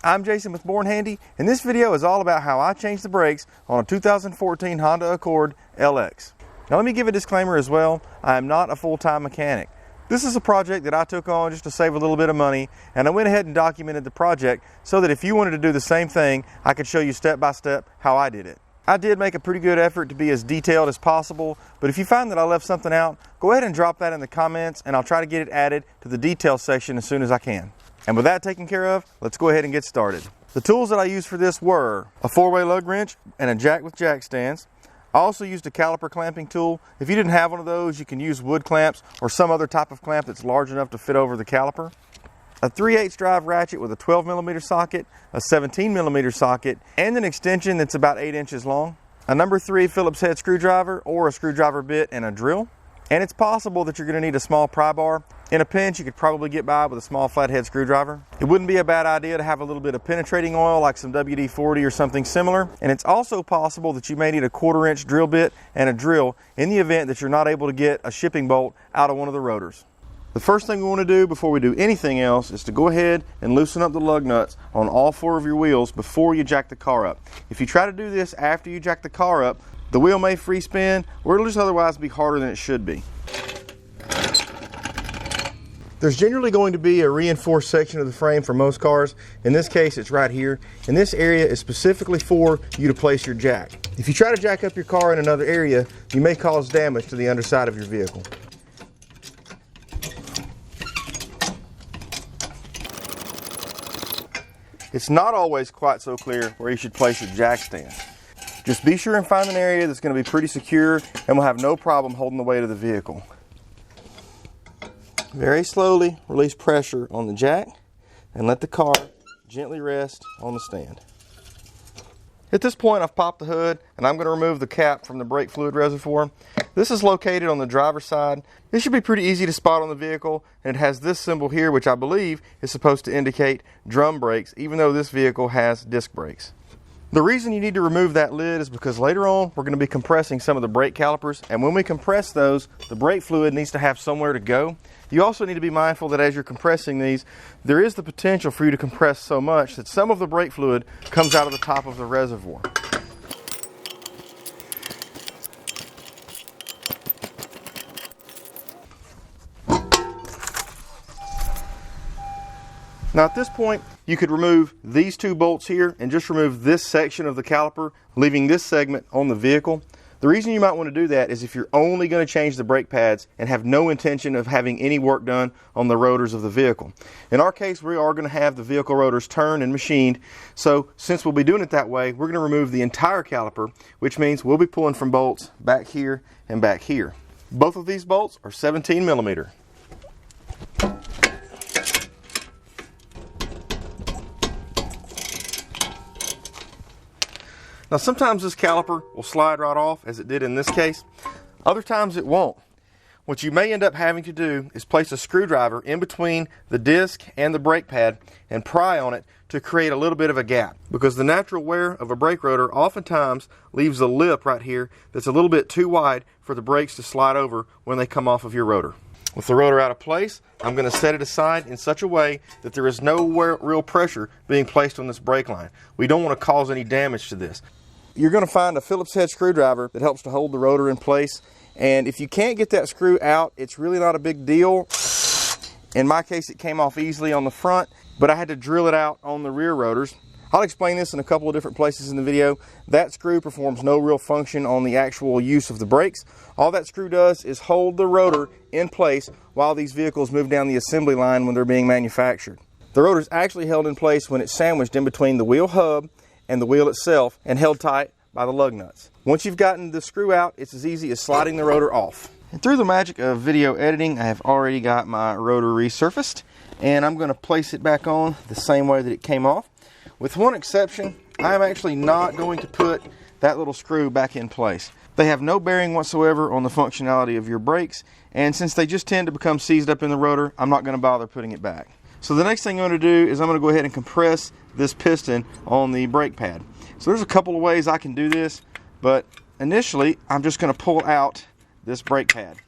I'm Jason with Born Handy, and this video is all about how I changed the brakes on a 2014 Honda Accord LX. Now let me give a disclaimer as well. I am not a full-time mechanic. This is a project that I took on just to save a little bit of money, and I went ahead and documented the project so that if you wanted to do the same thing, I could show you step by step how I did it. I did make a pretty good effort to be as detailed as possible, but if you find that I left something out, go ahead and drop that in the comments and I'll try to get it added to the details section as soon as I can. And with that taken care of, let's go ahead and get started. The tools that I used for this were a 4-way lug wrench and a jack with jack stands. I also used a caliper clamping tool. If you didn't have one of those, you can use wood clamps or some other type of clamp that's large enough to fit over the caliper. A 3/8 drive ratchet with a 12mm socket, a 17mm socket, and an extension that's about 8 inches long. A number 3 Phillips head screwdriver or a screwdriver bit and a drill. And it's possible that you're going to need a small pry bar. In a pinch, you could probably get by with a small flathead screwdriver. It wouldn't be a bad idea to have a little bit of penetrating oil like some WD-40 or something similar. And it's also possible that you may need a 1/4-inch drill bit and a drill in the event that you're not able to get a shipping bolt out of one of the rotors. The first thing we want to do before we do anything else is to go ahead and loosen up the lug nuts on all 4 of your wheels before you jack the car up. If you try to do this after you jack the car up, the wheel may free spin or it'll just otherwise be harder than it should be. There's generally going to be a reinforced section of the frame for most cars. In this case, it's right here. And this area is specifically for you to place your jack. If you try to jack up your car in another area, you may cause damage to the underside of your vehicle. It's not always quite so clear where you should place your jack stand. Just be sure and find an area that's going to be pretty secure and will have no problem holding the weight of the vehicle. Very slowly release pressure on the jack and let the car gently rest on the stand. At this point, I've popped the hood and I'm going to remove the cap from the brake fluid reservoir. This is located on the driver's side. This should be pretty easy to spot on the vehicle, and it has this symbol here, which I believe is supposed to indicate drum brakes, even though this vehicle has disc brakes. The reason you need to remove that lid is because later on we're going to be compressing some of the brake calipers, and when we compress those, the brake fluid needs to have somewhere to go. You also need to be mindful that as you're compressing these, there is the potential for you to compress so much that some of the brake fluid comes out of the top of the reservoir. Now at this point, you could remove these 2 bolts here and just remove this section of the caliper, leaving this segment on the vehicle. The reason you might want to do that is if you're only going to change the brake pads and have no intention of having any work done on the rotors of the vehicle. In our case, we are going to have the vehicle rotors turned and machined, so since we'll be doing it that way, we're going to remove the entire caliper, which means we'll be pulling from bolts back here and back here. Both of these bolts are 17mm. Now sometimes this caliper will slide right off, as it did in this case. Other times it won't. What you may end up having to do is place a screwdriver in between the disc and the brake pad and pry on it to create a little bit of a gap, because the natural wear of a brake rotor oftentimes leaves a lip right here that's a little bit too wide for the brakes to slide over when they come off of your rotor. With the rotor out of place, I'm going to set it aside in such a way that there is no real pressure being placed on this brake line. We don't want to cause any damage to this. You're going to find a Phillips head screwdriver that helps to hold the rotor in place, and if you can't get that screw out, it's really not a big deal. In my case, it came off easily on the front, but I had to drill it out on the rear rotors. I'll explain this in a couple of different places in the video. That screw performs no real function on the actual use of the brakes. All that screw does is hold the rotor in place while these vehicles move down the assembly line when they're being manufactured. The rotor is actually held in place when it's sandwiched in between the wheel hub and the wheel itself and held tight by the lug nuts. Once you've gotten the screw out, it's as easy as sliding the rotor off. And through the magic of video editing, I have already got my rotor resurfaced, and I'm going to place it back on the same way that it came off. With one exception, I'm actually not going to put that little screw back in place. They have no bearing whatsoever on the functionality of your brakes, and since they just tend to become seized up in the rotor, I'm not going to bother putting it back. So the next thing I'm going to do is I'm going to go ahead and compress this piston on the brake pad. So there's a couple of ways I can do this, but initially I'm just going to pull out this brake pad.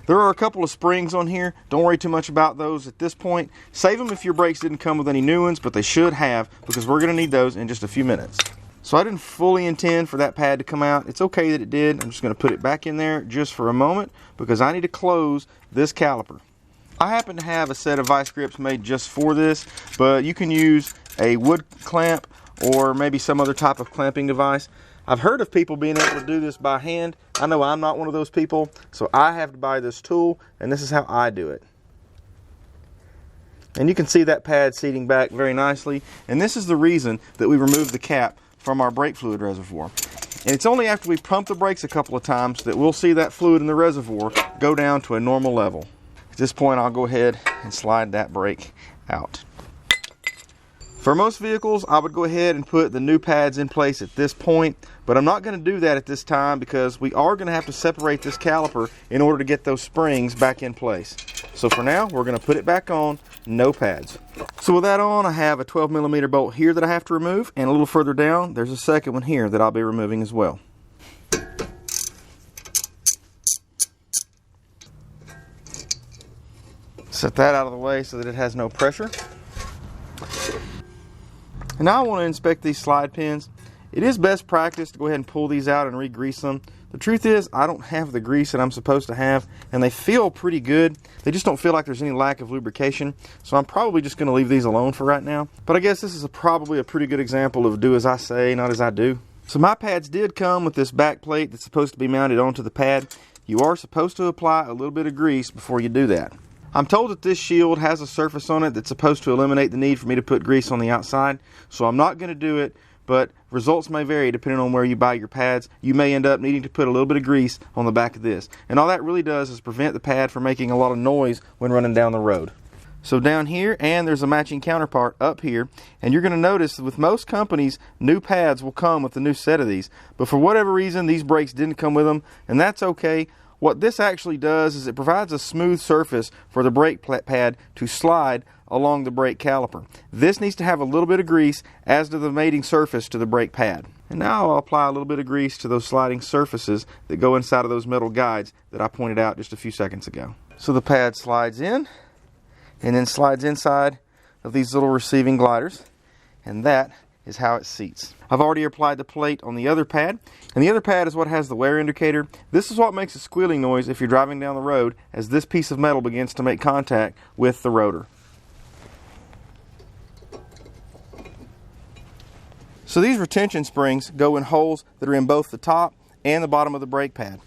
There are a couple of springs on here. Don't worry too much about those at this point. Save them if your brakes didn't come with any new ones, but they should have, because we're going to need those in just a few minutes. So I didn't fully intend for that pad to come out. It's okay that it did. I'm just going to put it back in there just for a moment because I need to close this caliper. I happen to have a set of vice grips made just for this, but you can use a wood clamp or maybe some other type of clamping device. I've heard of people being able to do this by hand. I know I'm not one of those people, so I have to buy this tool, and this is how I do it. And you can see that pad seating back very nicely, and this is the reason that we removed the cap from our brake fluid reservoir. And it's only after we pump the brakes a couple of times that we'll see that fluid in the reservoir go down to a normal level. At this point, I'll go ahead and slide that brake out. For most vehicles, I would go ahead and put the new pads in place at this point, but I'm not going to do that at this time because we are going to have to separate this caliper in order to get those springs back in place. So for now, we're going to put it back on, no pads. So with that on, I have a 12mm bolt here that I have to remove, and a little further down, there's a second one here that I'll be removing as well. Set that out of the way so that it has no pressure. And now I want to inspect these slide pins. It is best practice to go ahead and pull these out and re-grease them. The truth is, I don't have the grease that I'm supposed to have, and they feel pretty good. They just don't feel like there's any lack of lubrication, so I'm probably just going to leave these alone for right now. But I guess this is probably a pretty good example of do as I say, not as I do. So my pads did come with this back plate that's supposed to be mounted onto the pad. You are supposed to apply a little bit of grease before you do that. I'm told that this shield has a surface on it that's supposed to eliminate the need for me to put grease on the outside, so I'm not going to do it, but results may vary depending on where you buy your pads. You may end up needing to put a little bit of grease on the back of this, and all that really does is prevent the pad from making a lot of noise when running down the road. So down here, and there's a matching counterpart up here, and you're going to notice that with most companies, new pads will come with a new set of these, but for whatever reason, these brakes didn't come with them, and that's okay. What this actually does is it provides a smooth surface for the brake pad to slide along the brake caliper. This needs to have a little bit of grease, as do the mating surface to the brake pad. And now I'll apply a little bit of grease to those sliding surfaces that go inside of those metal guides that I pointed out just a few seconds ago. So the pad slides in and then slides inside of these little receiving gliders, and that is how it seats. I've already applied the plate on the other pad, and the other pad is what has the wear indicator. This is what makes a squealing noise if you're driving down the road as this piece of metal begins to make contact with the rotor. So these retention springs go in holes that are in both the top and the bottom of the brake pad.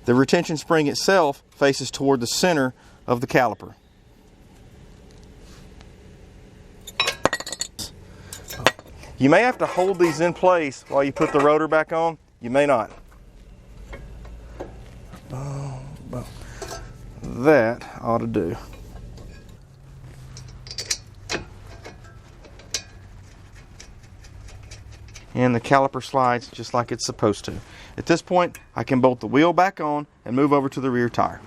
The retention spring itself faces toward the center of the caliper. You may have to hold these in place while you put the rotor back on. You may not. Well, that ought to do. And the caliper slides just like it's supposed to. At this point, I can bolt the wheel back on and move over to the rear tire.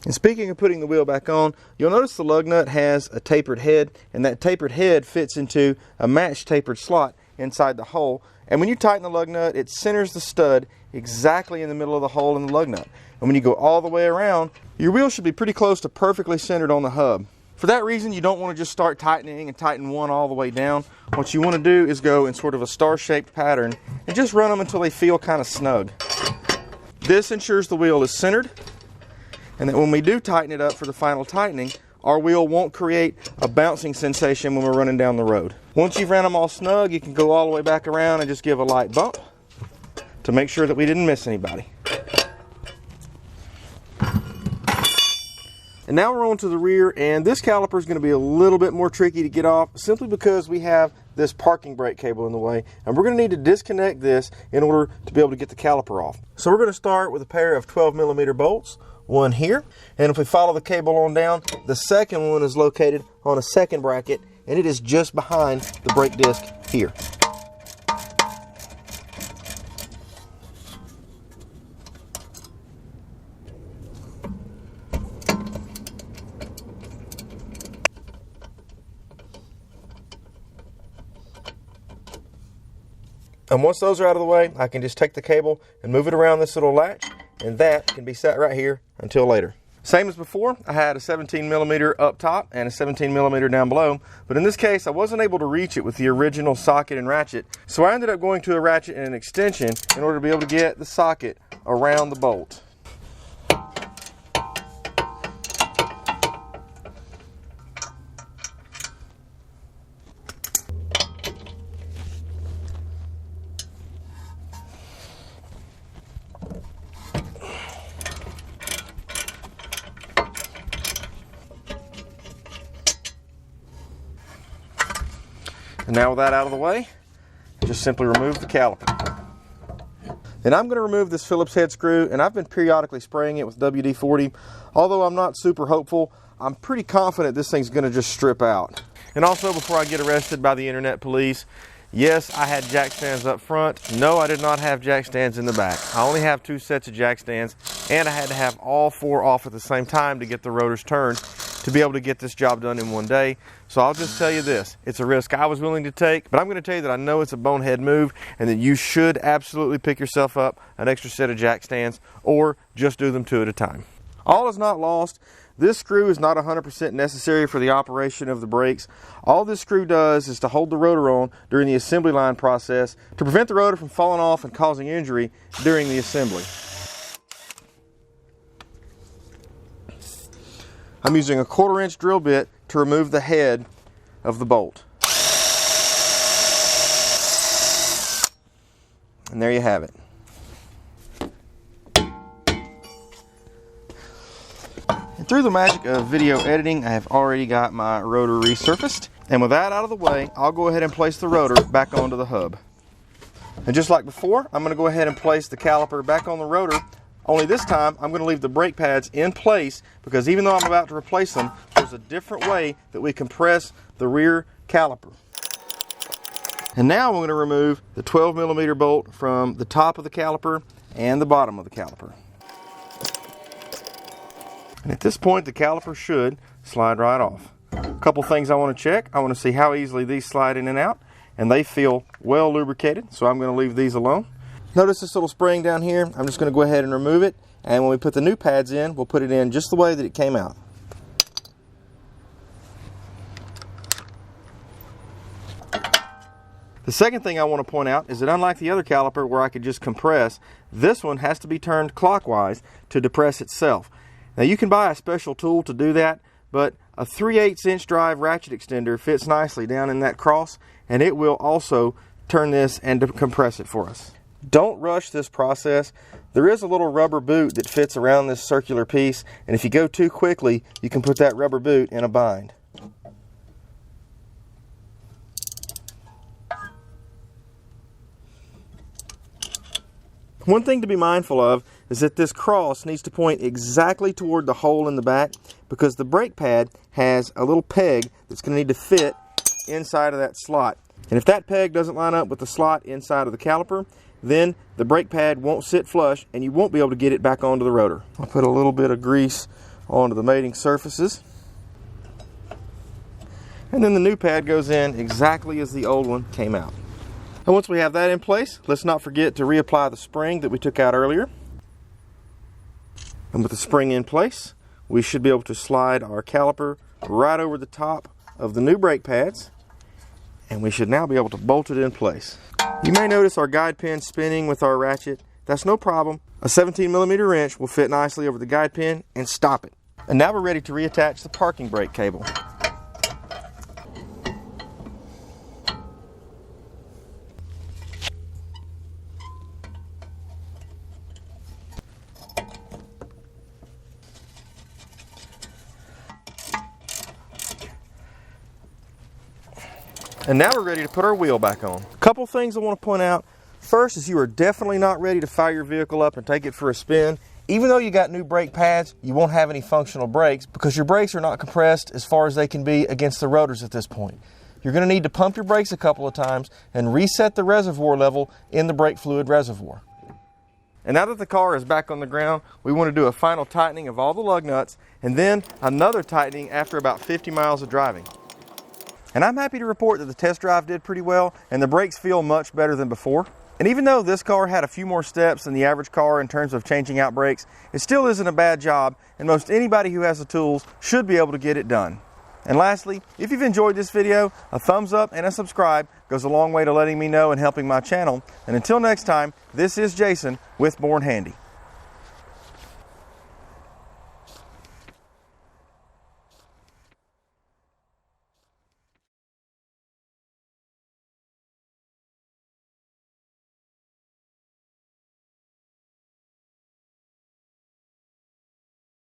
And speaking of putting the wheel back on, you'll notice the lug nut has a tapered head, and that tapered head fits into a matched tapered slot inside the hole. And when you tighten the lug nut, it centers the stud exactly in the middle of the hole in the lug nut. And when you go all the way around, your wheel should be pretty close to perfectly centered on the hub. For that reason, you don't want to just start tightening and tighten one all the way down. What you want to do is go in sort of a star-shaped pattern and just run them until they feel kind of snug. This ensures the wheel is centered, and that when we do tighten it up for the final tightening, our wheel won't create a bouncing sensation when we're running down the road. Once you've ran them all snug, you can go all the way back around and just give a light bump to make sure that we didn't miss anybody. And now we're on to the rear, and this caliper is going to be a little bit more tricky to get off simply because we have this parking brake cable in the way, and we're going to need to disconnect this in order to be able to get the caliper off. So we're going to start with a pair of 12mm bolts, one here, and if we follow the cable on down, the second one is located on a second bracket, and it is just behind the brake disc here. And once those are out of the way, I can just take the cable and move it around this little latch, and that can be set right here until later. Same as before, I had a 17 millimeter up top and a 17 millimeter down below, but in this case I wasn't able to reach it with the original socket and ratchet, so I ended up going to a ratchet and an extension in order to be able to get the socket around the bolt. And now with that out of the way, just simply remove the caliper. Then I'm going to remove this Phillips head screw, and I've been periodically spraying it with WD-40. Although I'm not super hopeful, I'm pretty confident this thing's going to just strip out. And also, before I get arrested by the internet police, yes, I had jack stands up front. No, I did not have jack stands in the back. I only have 2 sets of jack stands, and I had to have all 4 off at the same time to get the rotors turned to be able to get this job done in one day. So I'll just tell you this, it's a risk I was willing to take, but I'm going to tell you that I know it's a bonehead move and that you should absolutely pick yourself up an extra set of jack stands or just do them 2 at a time. All is not lost. This screw is not 100% necessary for the operation of the brakes. All this screw does is to hold the rotor on during the assembly line process to prevent the rotor from falling off and causing injury during the assembly. I'm using a 1/4 inch drill bit to remove the head of the bolt. And there you have it. And through the magic of video editing, I have already got my rotor resurfaced. And with that out of the way, I'll go ahead and place the rotor back onto the hub. And just like before, I'm going to go ahead and place the caliper back on the rotor. Only this time, I'm going to leave the brake pads in place because even though I'm about to replace them, there's a different way that we compress the rear caliper. And now I'm going to remove the 12 millimeter bolt from the top of the caliper and the bottom of the caliper. And at this point, the caliper should slide right off. A couple things I want to check. I want to see how easily these slide in and out, and they feel well lubricated, so I'm going to leave these alone. Notice this little spring down here. I'm just going to go ahead and remove it, and when we put the new pads in, we'll put it in just the way that it came out. The second thing I want to point out is that unlike the other caliper where I could just compress, this one has to be turned clockwise to depress itself. Now you can buy a special tool to do that, but a 3/8 inch drive ratchet extender fits nicely down in that cross, and it will also turn this and compress it for us. Don't rush this process. There is a little rubber boot that fits around this circular piece, and if you go too quickly, you can put that rubber boot in a bind. One thing to be mindful of is that this cross needs to point exactly toward the hole in the back because the brake pad has a little peg that's going to need to fit inside of that slot. And if that peg doesn't line up with the slot inside of the caliper, then the brake pad won't sit flush and you won't be able to get it back onto the rotor. I'll put a little bit of grease onto the mating surfaces. And then the new pad goes in exactly as the old one came out. And once we have that in place, let's not forget to reapply the spring that we took out earlier. And with the spring in place, we should be able to slide our caliper right over the top of the new brake pads, and we should now be able to bolt it in place. You may notice our guide pin spinning with our ratchet. That's no problem. A 17 millimeter wrench will fit nicely over the guide pin and stop it. And now we're ready to reattach the parking brake cable. And now we're ready to put our wheel back on. A couple things I want to point out. First is you are definitely not ready to fire your vehicle up and take it for a spin. Even though you got new brake pads, you won't have any functional brakes because your brakes are not compressed as far as they can be against the rotors at this point. You're going to need to pump your brakes a couple of times and reset the reservoir level in the brake fluid reservoir. And now that the car is back on the ground, we want to do a final tightening of all the lug nuts and then another tightening after about 50 miles of driving. And I'm happy to report that the test drive did pretty well and the brakes feel much better than before. And even though this car had a few more steps than the average car in terms of changing out brakes, it still isn't a bad job, and most anybody who has the tools should be able to get it done. And lastly, if you've enjoyed this video, a thumbs up and a subscribe goes a long way to letting me know and helping my channel. And until next time, this is Jason with Born Handy.